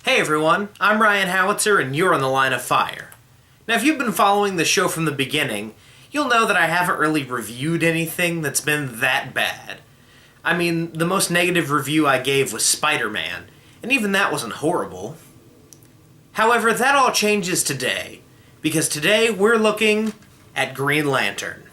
Hey everyone, I'm Ryan Howitzer and you're on the Line of Fire. Now if you've been following the show from the beginning, you'll know that I haven't really reviewed anything that's been that bad. I mean, the most negative review I gave was Spider-Man, and even that wasn't horrible. However, that all changes today, because today we're looking at Green Lantern.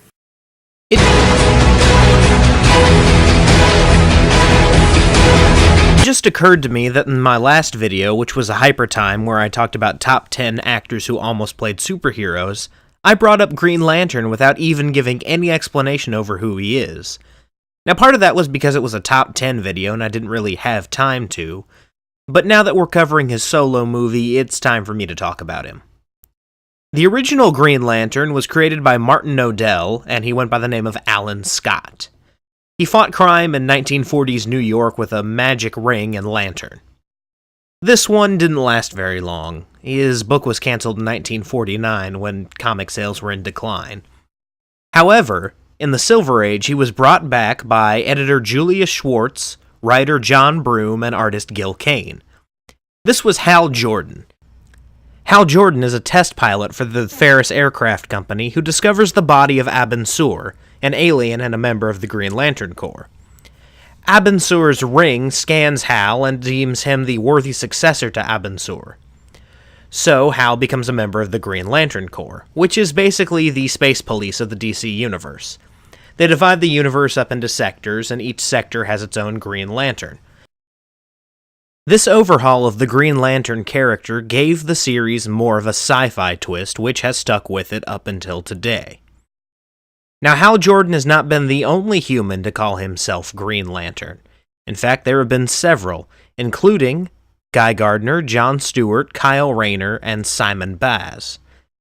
It just occurred to me that in my last video, which was a hyper time where I talked about top 10 actors who almost played superheroes, I brought up Green Lantern without even giving any explanation over who he is. Now part of that was because it was a top 10 video and I didn't really have time to, but now that we're covering his solo movie, it's time for me to talk about him. The original Green Lantern was created by Martin Nodell, and he went by the name of Alan Scott. He fought crime in 1940s New York with a magic ring and lantern. This one didn't last very long. His book was canceled in 1949 when comic sales were in decline. However, in the Silver Age, he was brought back by editor Julius Schwartz, writer John Broome, and artist Gil Kane. This was Hal Jordan. Hal Jordan is a test pilot for the Ferris Aircraft Company who discovers the body of Abin Sur, an alien and a member of the Green Lantern Corps. Abin Sur's ring scans Hal and deems him the worthy successor to Abin Sur. So, Hal becomes a member of the Green Lantern Corps, which is basically the space police of the DC universe. They divide the universe up into sectors, and each sector has its own Green Lantern. This overhaul of the Green Lantern character gave the series more of a sci-fi twist, which has stuck with it up until today. Now, Hal Jordan has not been the only human to call himself Green Lantern. In fact, there have been several, including Guy Gardner, John Stewart, Kyle Rayner, and Simon Baz.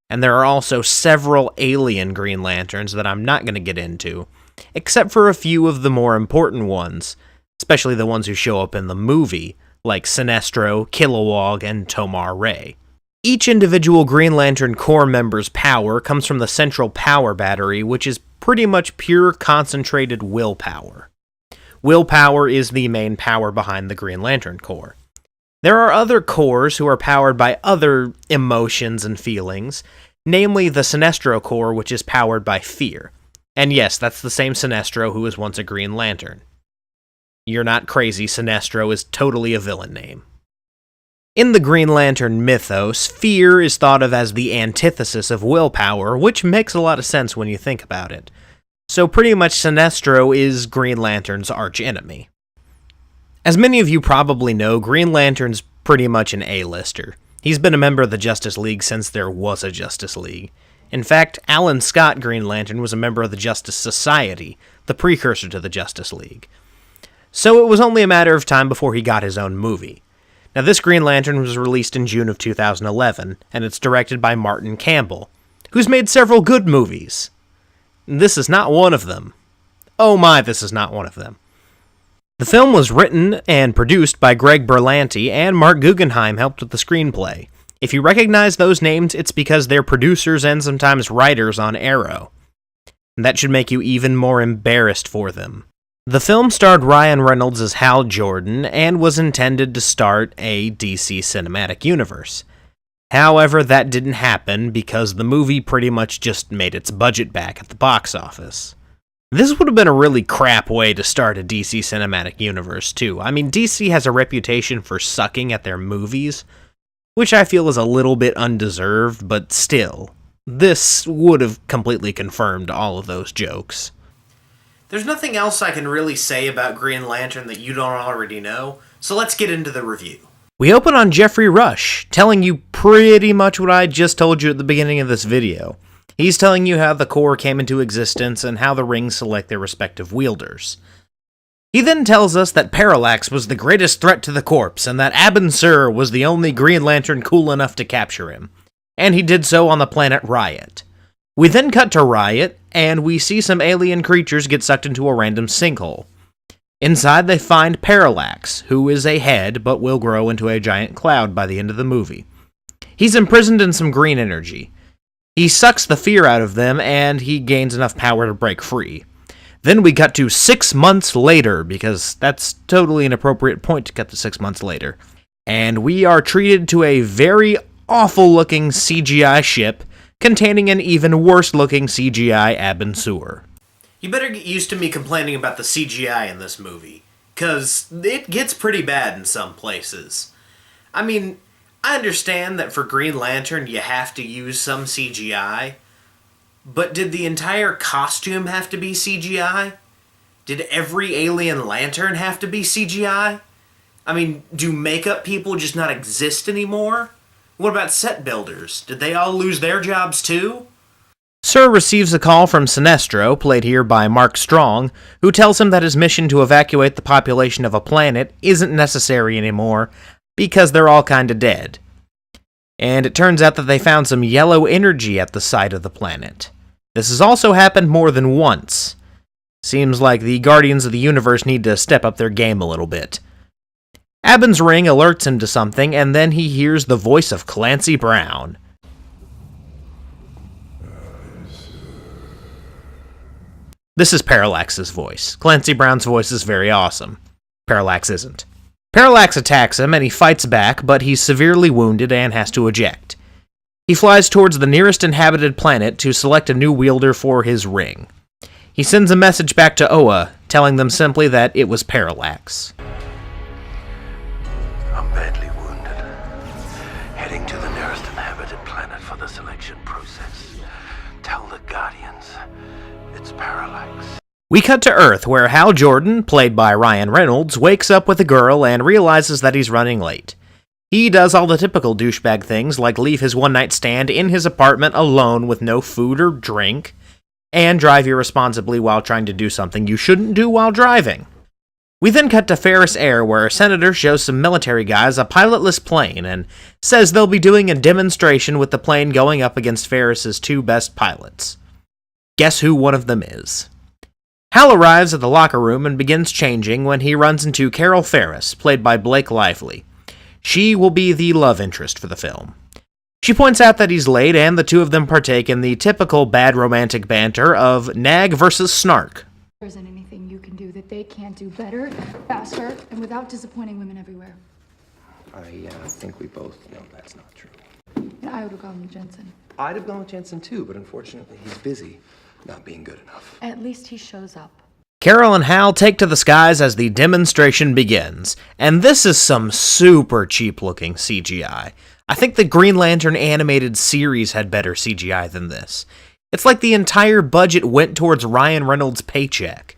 And there are also several alien Green Lanterns that I'm not going to get into, except for a few of the more important ones, especially the ones who show up in the movie, like Sinestro, Kilowog, and Tomar Ray. Each individual Green Lantern Corps member's power comes from the central power battery, which is pretty much pure concentrated willpower. Willpower is the main power behind the Green Lantern Corps. There are other corps who are powered by other emotions and feelings, namely the Sinestro Corps, which is powered by fear. And yes, that's the same Sinestro who was once a Green Lantern. You're not crazy, Sinestro is totally a villain name. In the Green Lantern mythos, fear is thought of as the antithesis of willpower, which makes a lot of sense when you think about it. So pretty much Sinestro is Green Lantern's archenemy. As many of you probably know, Green Lantern's pretty much an A-lister. He's been a member of the Justice League since there was a Justice League. In fact, Alan Scott Green Lantern was a member of the Justice Society, the precursor to the Justice League. So it was only a matter of time before he got his own movie. Now, this Green Lantern was released in June of 2011, and it's directed by Martin Campbell, who's made several good movies. This is not one of them. Oh my, this is not one of them. The film was written and produced by Greg Berlanti, and Mark Guggenheim helped with the screenplay. If you recognize those names, it's because they're producers and sometimes writers on Arrow. And that should make you even more embarrassed for them. The film starred Ryan Reynolds as Hal Jordan and was intended to start a DC cinematic universe. However, that didn't happen because the movie pretty much just made its budget back at the box office. This would have been a really crap way to start a DC cinematic universe, too. I mean, DC has a reputation for sucking at their movies, which I feel is a little bit undeserved, but still, this would have completely confirmed all of those jokes. There's nothing else I can really say about Green Lantern that you don't already know, so let's get into the review. We open on Jeffrey Rush, telling you pretty much what I just told you at the beginning of this video. He's telling you how the Corps came into existence and how the rings select their respective wielders. He then tells us that Parallax was the greatest threat to the Corps, and that Abin Sur was the only Green Lantern cool enough to capture him, and he did so on the planet Riot. We then cut to Riot, and we see some alien creatures get sucked into a random sinkhole. Inside they find Parallax, who is a head, but will grow into a giant cloud by the end of the movie. He's imprisoned in some green energy. He sucks the fear out of them, and he gains enough power to break free. Then we cut to 6 months later, because that's totally an appropriate point to cut to 6 months later. and we are treated to a very awful-looking CGI ship containing an even worse-looking CGI Abin Sur. You better get used to me complaining about the CGI in this movie, because it gets pretty bad in some places. I mean, I understand that for Green Lantern you have to use some CGI, but did the entire costume have to be CGI? Did every alien lantern have to be CGI? I mean, do makeup people just not exist anymore? What about set builders? Did they all lose their jobs too? Sur receives a call from Sinestro, played here by Mark Strong, who tells him that his mission to evacuate the population of a planet isn't necessary anymore because they're all kinda dead. And it turns out that they found some yellow energy at the site of the planet. This has also happened more than once. Seems like the Guardians of the Universe need to step up their game a little bit. Abin's ring alerts him to something, and then he hears the voice of Clancy Brown. This is Parallax's voice. Clancy Brown's voice is very awesome. Parallax isn't. Parallax attacks him, and he fights back, but he's severely wounded and has to eject. He flies towards the nearest inhabited planet to select a new wielder for his ring. He sends a message back to Oa, telling them simply that it was Parallax. I'm badly wounded. Heading to the nearest inhabited planet for the selection process. Tell the Guardians it's Parallax. We cut to Earth, where Hal Jordan, played by Ryan Reynolds, wakes up with a girl and realizes that he's running late. He does all the typical douchebag things, like leave his one-night stand in his apartment alone with no food or drink, and drive irresponsibly while trying to do something you shouldn't do while driving. We then cut to Ferris Air, where a senator shows some military guys a pilotless plane and says they'll be doing a demonstration with the plane going up against Ferris's two best pilots. Guess who one of them is? Hal arrives at the locker room and begins changing when he runs into Carol Ferris, played by Blake Lively. She will be the love interest for the film. She points out that he's late, and the two of them partake in the typical bad romantic banter of nag versus snark. There isn't anything you can do that they can't do better, faster, and without disappointing women everywhere. I think we both know that's not true. And I would have gone with Jensen. I'd have gone with Jensen too, but unfortunately he's busy, not being good enough. At least he shows up. Carol and Hal take to the skies as the demonstration begins, and this is some super cheap-looking CGI. I think the Green Lantern animated series had better CGI than this. It's like the entire budget went towards Ryan Reynolds' paycheck.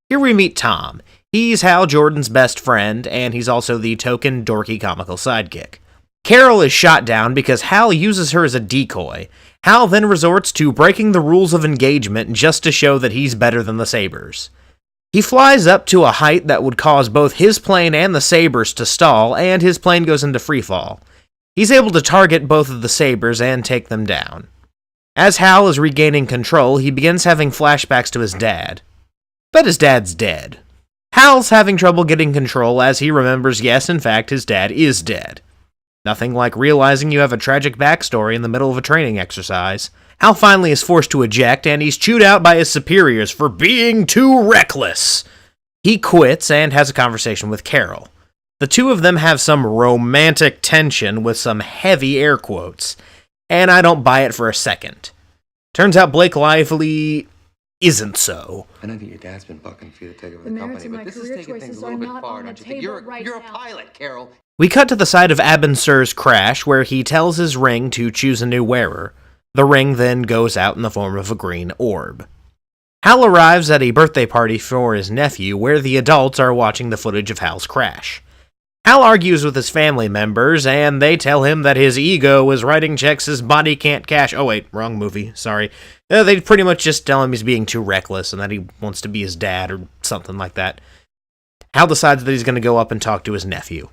Here we meet Tom. He's Hal Jordan's best friend, and he's also the token dorky comical sidekick. Carol is shot down because Hal uses her as a decoy. Hal then resorts to breaking the rules of engagement just to show that he's better than the Sabres. He flies up to a height that would cause both his plane and the Sabres to stall, and his plane goes into freefall. He's able to target both of the Sabres and take them down. As Hal is regaining control, he begins having flashbacks to his dad. But his dad's dead. Hal's having trouble getting control as he remembers, yes, in fact, his dad is dead. Nothing like realizing you have a tragic backstory in the middle of a training exercise. Hal finally is forced to eject, and he's chewed out by his superiors for being too reckless. He quits and has a conversation with Carol. The two of them have some romantic tension with some heavy air quotes, and I don't buy it for a second. Turns out Blake Lively isn't so. I know that your dad's been bucking for you to take over the merits company, of my but this is career taking things choices a little are bit not far, on the don't you think? table right You're a now. pilot, Carol. We cut to the side of Abin Sur's crash, where he tells his ring to choose a new wearer. The ring then goes out in the form of a green orb. Hal arrives at a birthday party for his nephew, where the adults are watching the footage of Hal's crash. Hal argues with his family members, and they tell him that his ego is writing checks his body can't cash. Oh wait, wrong movie, sorry. They pretty much just tell him he's being too reckless and that he wants to be his dad or something like that. Hal decides that he's going to go up and talk to his nephew.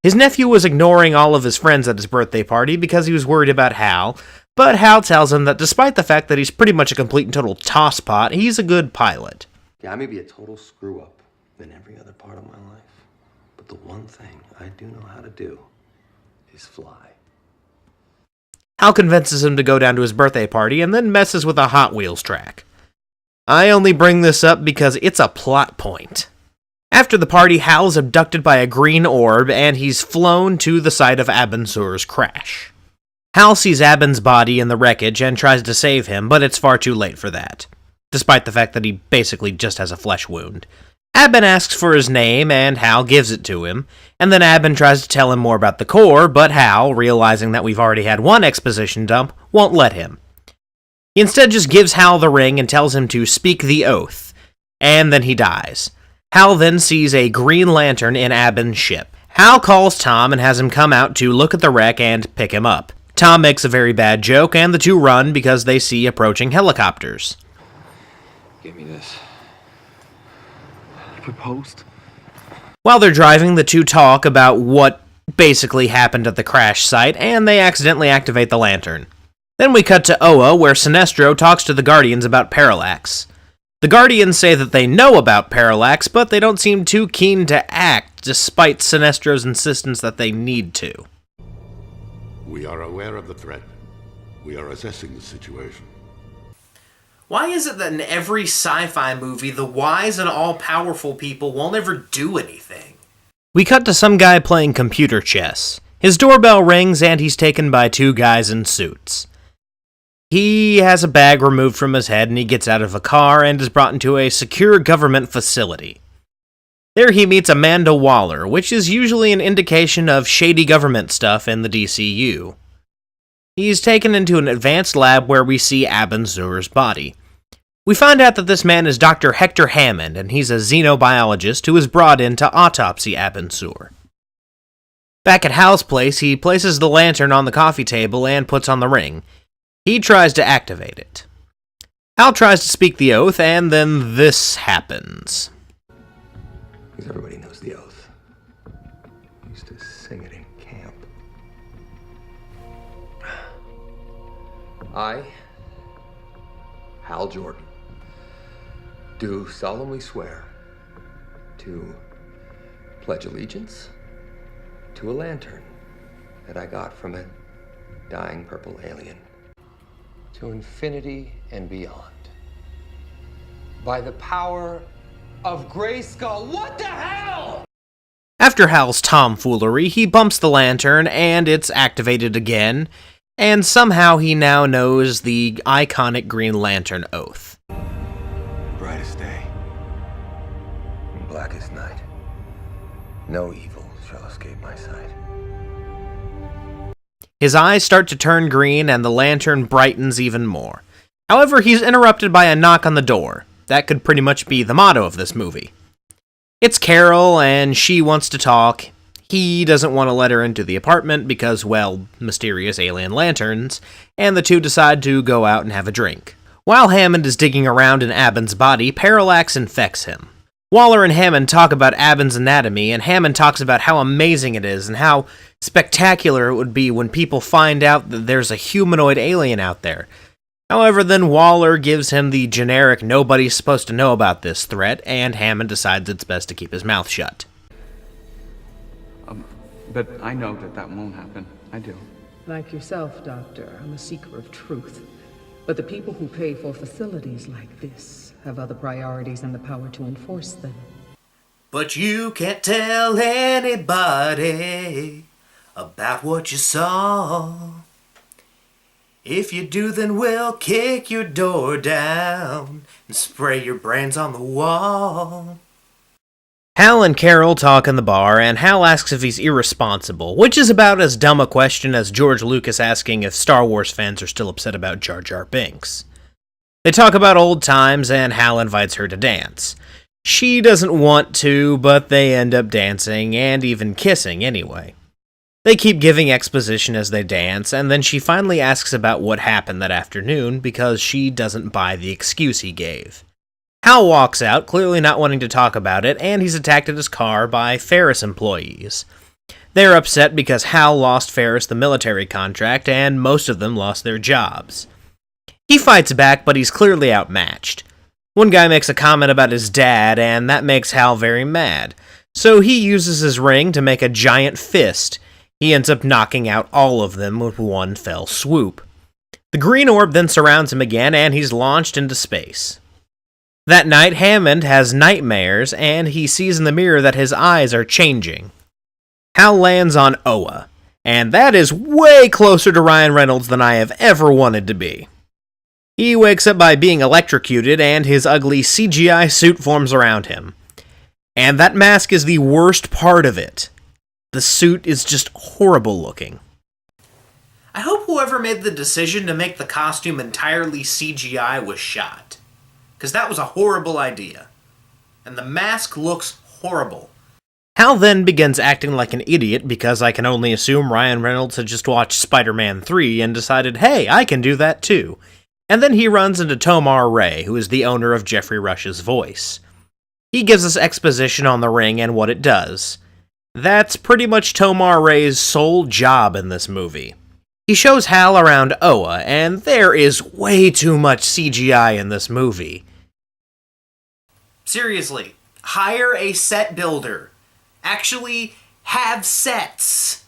His nephew was ignoring all of his friends at his birthday party because he was worried about Hal, but Hal tells him that despite the fact that he's pretty much a complete and total tosspot, he's a good pilot. Yeah, I may be a total screw-up in every other part of my life, but the one thing I do know how to do is fly. Hal convinces him to go down to his birthday party and then messes with a Hot Wheels track. I only bring this up because it's a plot point. After the party, Hal's abducted by a green orb, and he's flown to the site of Abinsur's crash. Hal sees Abin's body in the wreckage and tries to save him, but it's far too late for that, despite the fact that he basically just has a flesh wound. Abin asks for his name, and Hal gives it to him, and then Abin tries to tell him more about the core, but Hal, realizing that we've already had one exposition dump, won't let him. He instead just gives Hal the ring and tells him to speak the oath, and then he dies. Hal then sees a Green Lantern in Abin's ship. Hal calls Tom and has him come out to look at the wreck and pick him up. Tom makes a very bad joke, and the two run because they see approaching helicopters. Give me this. You proposed? While they're driving, the two talk about what basically happened at the crash site, and they accidentally activate the lantern. Then we cut to Oa, where Sinestro talks to the Guardians about Parallax. The Guardians say that they know about Parallax, but they don't seem too keen to act, despite Sinestro's insistence that they need to. We are aware of the threat. We are assessing the situation. Why is it that in every sci-fi movie, the wise and all-powerful people won't ever do anything? We cut to some guy playing computer chess. His doorbell rings, and he's taken by two guys in suits. He has a bag removed from his head, and he gets out of a car and is brought into a secure government facility. There he meets Amanda Waller, which is usually an indication of shady government stuff in the DCU. He's taken into an advanced lab where we see Abinsur's body. We find out that this man is Dr. Hector Hammond, and he's a xenobiologist who is brought in to autopsy Abinsur. Back at Hal's place, he places the lantern on the coffee table and puts on the ring. He tries to activate it. Hal tries to speak the oath, and then this happens. Because everybody knows the oath. I used to sing it in camp. I, Hal Jordan, do solemnly swear to pledge allegiance to a lantern that I got from a dying purple alien, to infinity and beyond. By the power of Grayskull. What the hell? After Hal's tomfoolery, he bumps the lantern, and it's activated again, and somehow he now knows the iconic Green Lantern oath. Brightest day, and blackest night. No evil shall escape my sight. His eyes start to turn green, and the lantern brightens even more. However, he's interrupted by a knock on the door. That could pretty much be the motto of this movie. It's Carol, and she wants to talk. He doesn't want to let her into the apartment because, well, mysterious alien lanterns, and the two decide to go out and have a drink. While Hammond is digging around in Abin's body, Parallax infects him. Waller and Hammond talk about Abin's anatomy, and Hammond talks about how amazing it is and how spectacular it would be when people find out that there's a humanoid alien out there. However, then Waller gives him the generic nobody's supposed to know about this threat, and Hammond decides it's best to keep his mouth shut. But I know that won't happen. I do. Like yourself, Doctor, I'm a seeker of truth. But the people who pay for facilities like this have other priorities and the power to enforce them. But you can't tell anybody about what you saw. If you do, then we'll kick your door down and spray your brains on the wall. Hal and Carol talk in the bar, and Hal asks if he's irresponsible, which is about as dumb a question as George Lucas asking if Star Wars fans are still upset about Jar Jar Binks. They talk about old times, and Hal invites her to dance. She doesn't want to, but they end up dancing, and even kissing anyway. They keep giving exposition as they dance, and then she finally asks about what happened that afternoon because she doesn't buy the excuse he gave. Hal walks out, clearly not wanting to talk about it, and he's attacked at his car by Ferris employees. They're upset because Hal lost Ferris the military contract, and most of them lost their jobs. He fights back, but he's clearly outmatched. One guy makes a comment about his dad, and that makes Hal very mad. So he uses his ring to make a giant fist. He ends up knocking out all of them with one fell swoop. The green orb then surrounds him again, and he's launched into space. That night, Hammond has nightmares, and he sees in the mirror that his eyes are changing. Hal lands on Oa, and that is way closer to Ryan Reynolds than I have ever wanted to be. He wakes up by being electrocuted, and his ugly CGI suit forms around him. And that mask is the worst part of it. The suit is just horrible looking. I hope whoever made the decision to make the costume entirely CGI was shot, because that was a horrible idea. And the mask looks horrible. Hal then begins acting like an idiot because I can only assume Ryan Reynolds had just watched Spider-Man 3 and decided, hey, I can do that too. And then he runs into Tomar Ray, who is the owner of Jeffrey Rush's voice. He gives us exposition on the ring and what it does. That's pretty much Tomar Ray's sole job in this movie. He shows Hal around Oa, and there is way too much CGI in this movie. Seriously, hire a set builder. Actually have sets.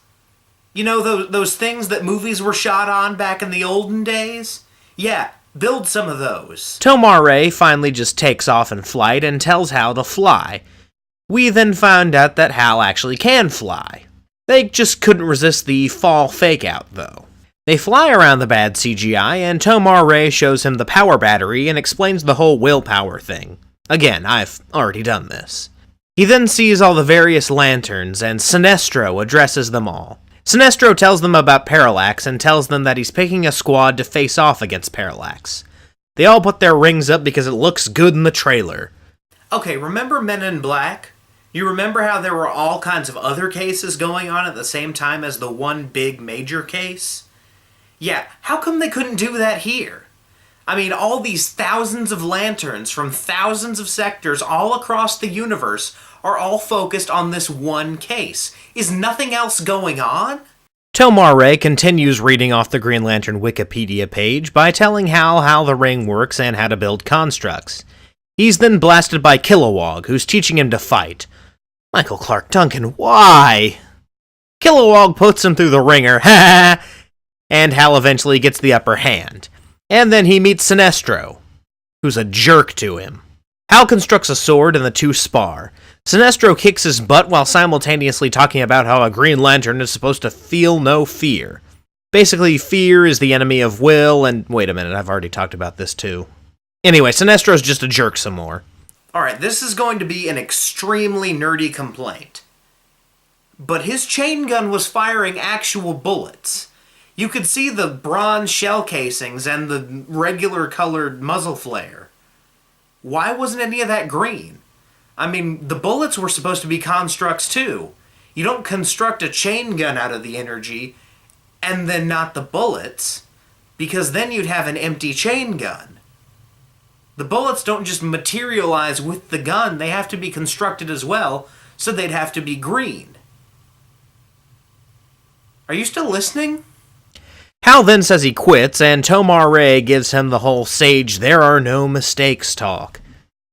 You know those things that movies were shot on back in the olden days? Yeah, build some of those. Tomar Ray finally just takes off in flight and tells Hal to fly. We then found out that Hal actually can fly. They just couldn't resist the fall fake-out, though. They fly around the bad CGI, and Tomar Ray shows him the power battery and explains the whole willpower thing. Again, I've already done this. He then sees all the various lanterns, and Sinestro addresses them all. Sinestro tells them about Parallax and tells them that he's picking a squad to face off against Parallax. They all put their rings up because it looks good in the trailer. Okay, remember Men in Black? You remember how there were all kinds of other cases going on at the same time as the one big major case? Yeah, how come they couldn't do that here? I mean, all these thousands of lanterns from thousands of sectors all across the universe are all focused on this one case. Is nothing else going on? Tomar Ray continues reading off the Green Lantern Wikipedia page by telling Hal how the ring works and how to build constructs. He's then blasted by Kilowog, who's teaching him to fight. Michael Clark Duncan, why? Kilowog puts him through the ringer, ha! And Hal eventually gets the upper hand. And then he meets Sinestro, who's a jerk to him. Hal constructs a sword and the two spar. Sinestro kicks his butt while simultaneously talking about how a Green Lantern is supposed to feel no fear. Basically, fear is the enemy of will, and wait a minute, I've already talked about this too. Anyway, Sinestro's just a jerk some more. Alright, this is going to be an extremely nerdy complaint. But his chain gun was firing actual bullets. You could see the bronze shell casings and the regular colored muzzle flare. Why wasn't any of that green? I mean, the bullets were supposed to be constructs too. You don't construct a chain gun out of the energy and then not the bullets, because then you'd have an empty chain gun. The bullets don't just materialize with the gun, they have to be constructed as well, so they'd have to be green. Are you still listening? Hal then says he quits, and Tomar Ray gives him the whole sage there are no mistakes talk.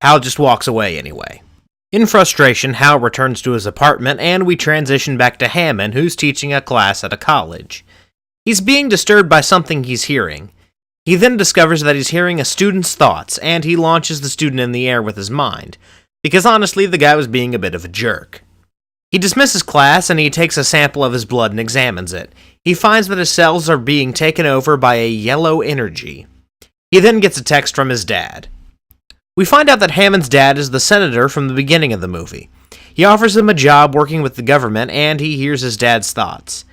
Hal just walks away anyway. In frustration, Hal returns to his apartment, and we transition back to Hammond, who's teaching a class at a college. He's being disturbed by something he's hearing. He then discovers that he's hearing a student's thoughts, and he launches the student in the air with his mind, because honestly, the guy was being a bit of a jerk. He dismisses class, and he takes a sample of his blood and examines it. He finds that his cells are being taken over by a yellow energy. He then gets a text from his dad. We find out that Hammond's dad is the senator from the beginning of the movie. He offers him a job working with the government, and he hears his dad's thoughts.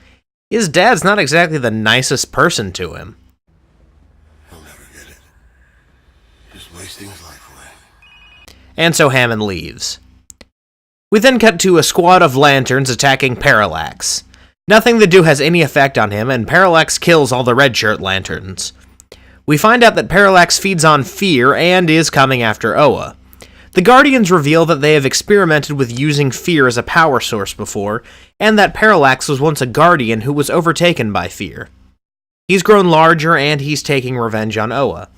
His dad's not exactly the nicest person to him. He'll never get it. Just wasting his life away. And so Hammond leaves. We then cut to a squad of lanterns attacking Parallax. Nothing they do has any effect on him, and Parallax kills all the red shirt lanterns. We find out that Parallax feeds on fear and is coming after Oa. The Guardians reveal that they have experimented with using fear as a power source before, and that Parallax was once a Guardian who was overtaken by fear. He's grown larger, and he's taking revenge on Oa.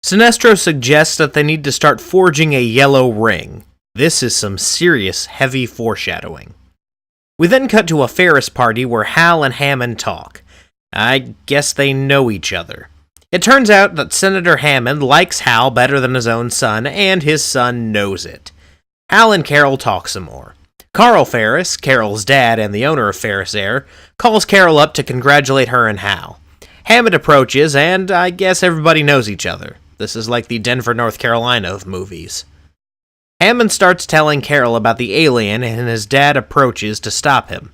Sinestro suggests that they need to start forging a yellow ring. This is some serious, heavy foreshadowing. We then cut to a Ferris party where Hal and Hammond talk. I guess they know each other. It turns out that Senator Hammond likes Hal better than his own son, and his son knows it. Hal and Carol talk some more. Carl Ferris, Carol's dad and the owner of Ferris Air, calls Carol up to congratulate her and Hal. Hammond approaches, and I guess everybody knows each other. This is like the Denver, North Carolina of movies. Hammond starts telling Carol about the alien, and his dad approaches to stop him.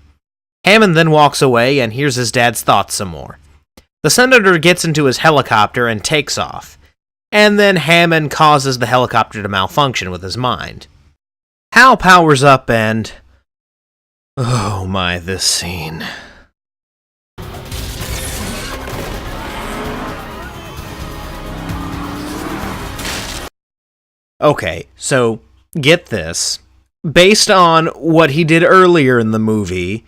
Hammond then walks away and hears his dad's thoughts some more. The senator gets into his helicopter and takes off, and then Hammond causes the helicopter to malfunction with his mind. Hal powers up and... oh my, this scene. Okay, so get this. Based on what he did earlier in the movie,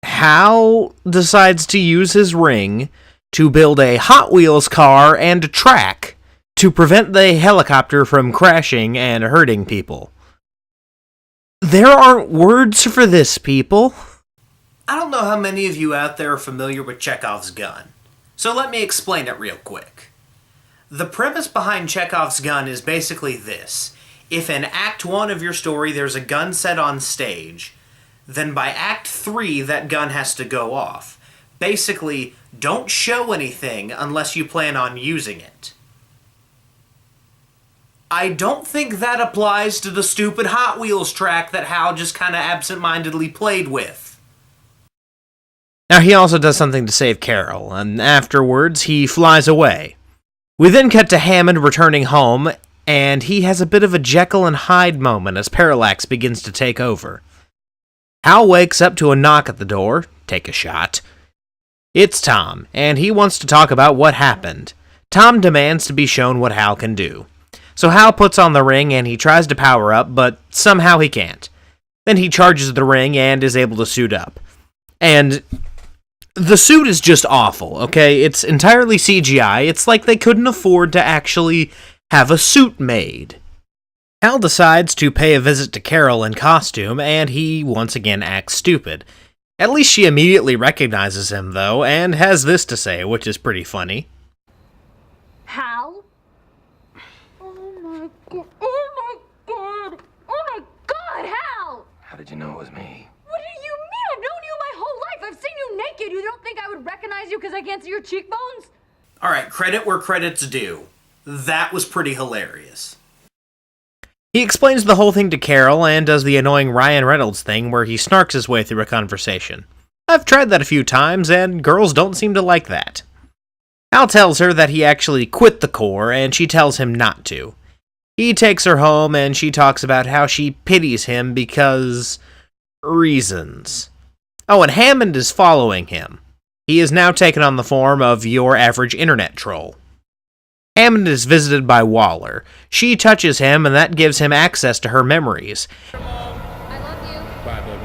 Hal decides to use his ring to build a Hot Wheels car and a track to prevent the helicopter from crashing and hurting people. There aren't words for this, people. I don't know how many of you out there are familiar with Chekhov's gun, so let me explain it real quick. The premise behind Chekhov's gun is basically this. If in Act 1 of your story there's a gun set on stage, then by Act 3 that gun has to go off. Basically, don't show anything unless you plan on using it. I don't think that applies to the stupid Hot Wheels track that Hal just kind of absent-mindedly played with. Now, he also does something to save Carol, and afterwards he flies away. We then cut to Hammond returning home, and he has a bit of a Jekyll and Hyde moment as Parallax begins to take over. Hal wakes up to a knock at the door. Take a shot. It's Tom, and he wants to talk about what happened. Tom demands to be shown what Hal can do. So Hal puts on the ring and he tries to power up, but somehow he can't. Then he charges the ring and is able to suit up. And the suit is just awful, okay? It's entirely CGI. It's like they couldn't afford to actually have a suit made. Hal decides to pay a visit to Carol in costume, and he once again acts stupid. At least she immediately recognizes him, though, and has this to say, which is pretty funny. Hal? Oh my god. Oh my god. Oh my god, Hal! How did you know it was me? What do you mean? I've known you my whole life. I've seen you naked. You don't think I would recognize you because I can't see your cheekbones? Alright, credit where credit's due. That was pretty hilarious. He explains the whole thing to Carol and does the annoying Ryan Reynolds thing where he snarks his way through a conversation. I've tried that a few times, and girls don't seem to like that. Hal tells her that he actually quit the Corps, and she tells him not to. He takes her home, and she talks about how she pities him because... reasons. Oh, and Hammond is following him. He is now taken on the form of your average internet troll. Hammond is visited by Waller. She touches him, and that gives him access to her memories. I love you. Bye, baby.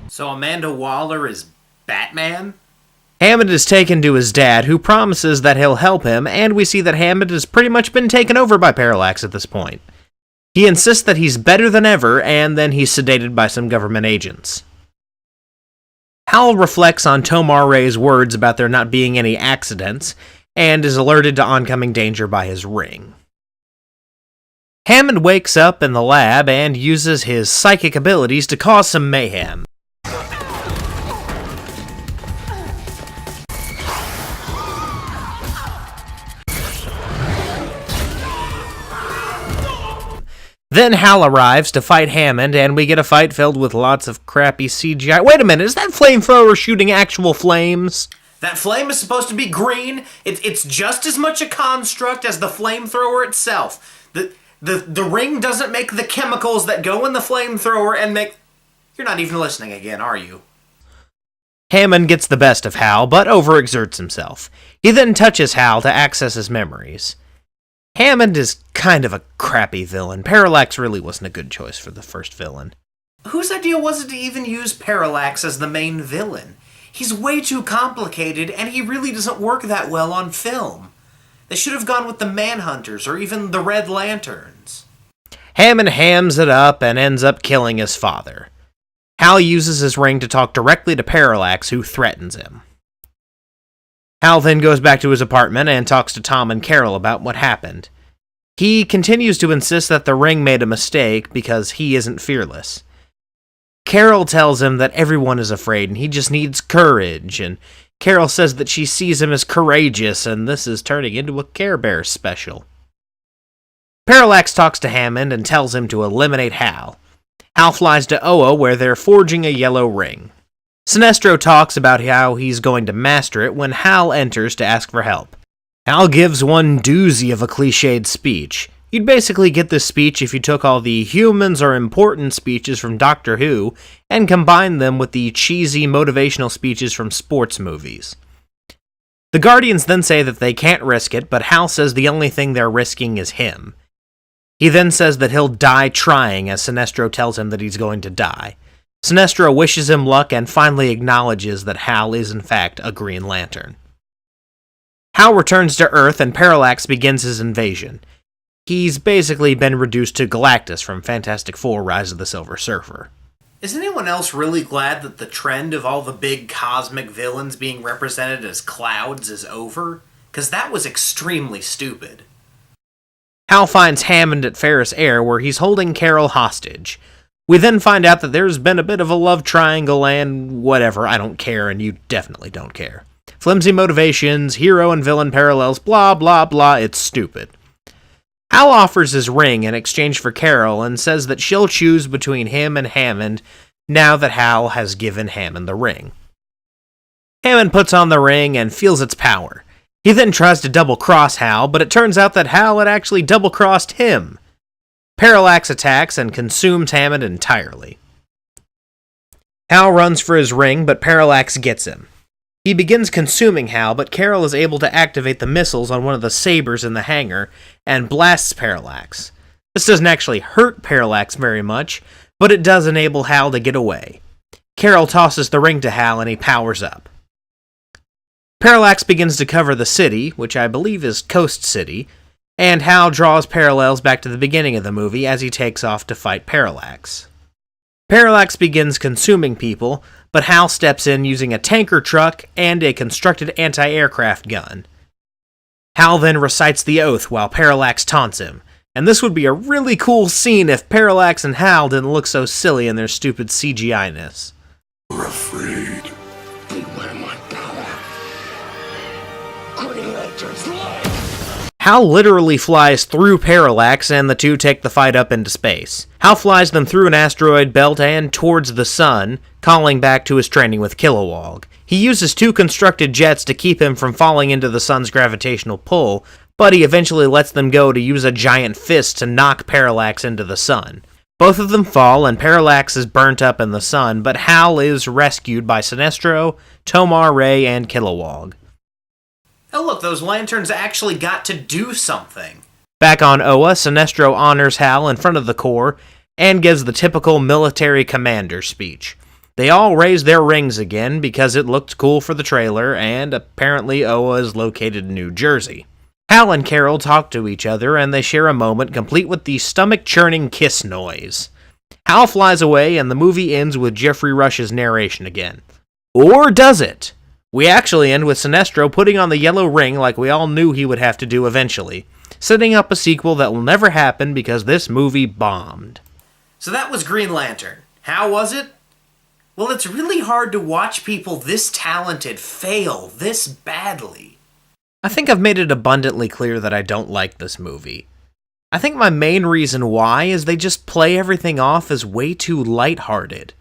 So Amanda Waller is Batman? Hammond is taken to his dad, who promises that he'll help him, and we see that Hammond has pretty much been taken over by Parallax at this point. He insists that he's better than ever, and then he's sedated by some government agents. Hal reflects on Tomar Ray's words about there not being any accidents, and is alerted to oncoming danger by his ring. Hammond wakes up in the lab and uses his psychic abilities to cause some mayhem. Then Hal arrives to fight Hammond, and we get a fight filled with lots of crappy CGI. Wait a minute, is that flamethrower shooting actual flames? That flame is supposed to be green. It's just as much a construct as the flamethrower itself. The ring doesn't make the chemicals that go in the flamethrower and make... You're not even listening again, are you? Hammond gets the best of Hal, but overexerts himself. He then touches Hal to access his memories. Hammond is kind of a crappy villain. Parallax really wasn't a good choice for the first villain. Whose idea was it to even use Parallax as the main villain? He's way too complicated, and he really doesn't work that well on film. They should have gone with the Manhunters, or even the Red Lanterns. Hammond hams it up and ends up killing his father. Hal Hal uses his ring to talk directly to Parallax, who threatens him. Hal then goes back to his apartment and talks to Tom and Carol about what happened. He continues to insist that the ring made a mistake because he isn't fearless. Carol tells him that everyone is afraid and he just needs courage, and Carol says that she sees him as courageous, and this is turning into a Care Bears special. Parallax talks to Hammond and tells him to eliminate Hal. Hal flies to Oa, where they're forging a yellow ring. Sinestro talks about how he's going to master it when Hal enters to ask for help. Hal gives one doozy of a cliched speech. You'd basically get this speech if you took all the humans are important speeches from Doctor Who and combined them with the cheesy motivational speeches from sports movies. The Guardians then say that they can't risk it, but Hal says the only thing they're risking is him. He then says that he'll die trying, as Sinestro tells him that he's going to die. Sinestro wishes him luck and finally acknowledges that Hal is in fact a Green Lantern. Hal returns to Earth and Parallax begins his invasion. He's basically been reduced to Galactus from Fantastic Four: Rise of the Silver Surfer. Is anyone else really glad that the trend of all the big cosmic villains being represented as clouds is over? Because that was extremely stupid. Hal finds Hammond at Ferris Air, where he's holding Carol hostage. We then find out that there's been a bit of a love triangle and whatever, I don't care, and you definitely don't care. Flimsy motivations, hero and villain parallels, blah blah blah, it's stupid. Hal offers his ring in exchange for Carol and says that she'll choose between him and Hammond now that Hal has given Hammond the ring. Hammond puts on the ring and feels its power. He then tries to double-cross Hal, but it turns out that Hal had actually double-crossed him. Parallax attacks and consumes Hammond entirely. Hal runs for his ring, but Parallax gets him. He begins consuming Hal, but Carol is able to activate the missiles on one of the sabers in the hangar and blasts Parallax. This doesn't actually hurt Parallax very much, but it does enable Hal to get away. Carol tosses the ring to Hal and he powers up. Parallax begins to cover the city, which I believe is Coast City, and Hal draws parallels back to the beginning of the movie as he takes off to fight Parallax. Parallax begins consuming people, but Hal steps in using a tanker truck and a constructed anti-aircraft gun. Hal then recites the oath while Parallax taunts him, and this would be a really cool scene if Parallax and Hal didn't look so silly in their stupid CGI-ness. We're afraid. Beware my power. Green Lantern's life. Hal literally flies through Parallax, and the two take the fight up into space. Hal flies them through an asteroid belt and towards the sun, calling back to his training with Kilowog. He uses two constructed jets to keep him from falling into the sun's gravitational pull, but he eventually lets them go to use a giant fist to knock Parallax into the sun. Both of them fall, and Parallax is burnt up in the sun, but Hal is rescued by Sinestro, Tomar Ray, and Kilowog. Oh look, those lanterns actually got to do something. Back on Oa, Sinestro honors Hal in front of the Corps, and gives the typical military commander speech. They all raise their rings again because it looked cool for the trailer, and apparently Oa is located in New Jersey. Hal and Carol talk to each other, and they share a moment complete with the stomach-churning kiss noise. Hal flies away, and the movie ends with Jeffrey Rush's narration again. Or does it? We actually end with Sinestro putting on the yellow ring like we all knew he would have to do eventually, setting up a sequel that will never happen because this movie bombed. So that was Green Lantern. How was it? Well, it's really hard to watch people this talented fail this badly. I think I've made it abundantly clear that I don't like this movie. I think my main reason why is they just play everything off as way too lighthearted.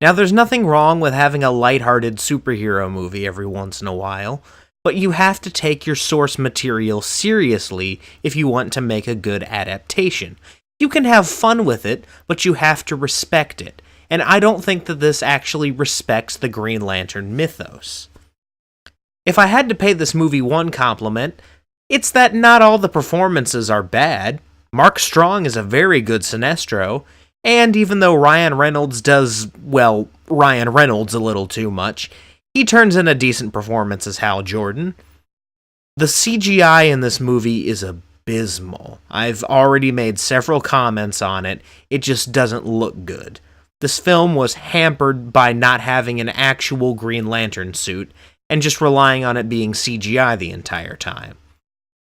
Now, there's nothing wrong with having a lighthearted superhero movie every once in a while, but you have to take your source material seriously if you want to make a good adaptation. You can have fun with it, but you have to respect it, and I don't think that this actually respects the Green Lantern mythos. If I had to pay this movie one compliment, it's that not all the performances are bad. Mark Strong is a very good Sinestro, and even though Ryan Reynolds does, well, Ryan Reynolds a little too much, he turns in a decent performance as Hal Jordan. The CGI in this movie is abysmal. I've already made several comments on it. It just doesn't look good. This film was hampered by not having an actual Green Lantern suit and just relying on it being CGI the entire time.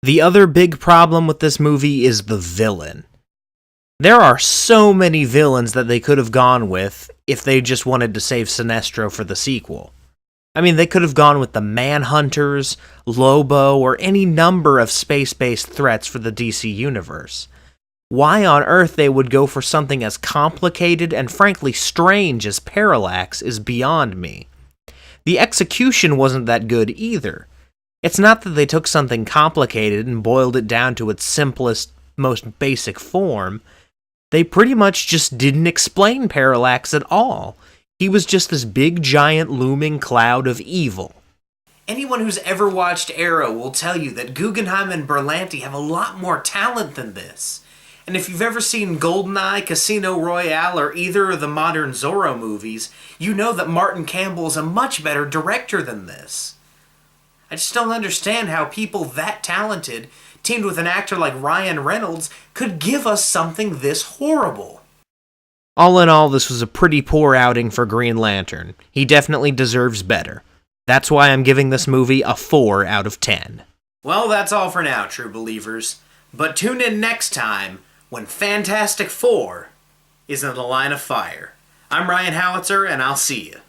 The other big problem with this movie is the villain. There are so many villains that they could have gone with if they just wanted to save Sinestro for the sequel. I mean, they could have gone with the Manhunters, Lobo, or any number of space-based threats for the DC universe. Why on earth they would go for something as complicated and frankly strange as Parallax is beyond me. The execution wasn't that good either. It's not that they took something complicated and boiled it down to its simplest, most basic form. They pretty much just didn't explain Parallax at all. He was just this big, giant, looming cloud of evil. Anyone who's ever watched Arrow will tell you that Guggenheim and Berlanti have a lot more talent than this. And if you've ever seen GoldenEye, Casino Royale, or either of the modern Zorro movies, you know that Martin Campbell is a much better director than this. I just don't understand how people that talented, teamed with an actor like Ryan Reynolds, could give us something this horrible. All in all, this was a pretty poor outing for Green Lantern. He definitely deserves better. That's why I'm giving this movie a 4 out of 10. Well, that's all for now, true believers. But tune in next time when Fantastic Four is in the line of fire. I'm Ryan Howitzer, and I'll see you.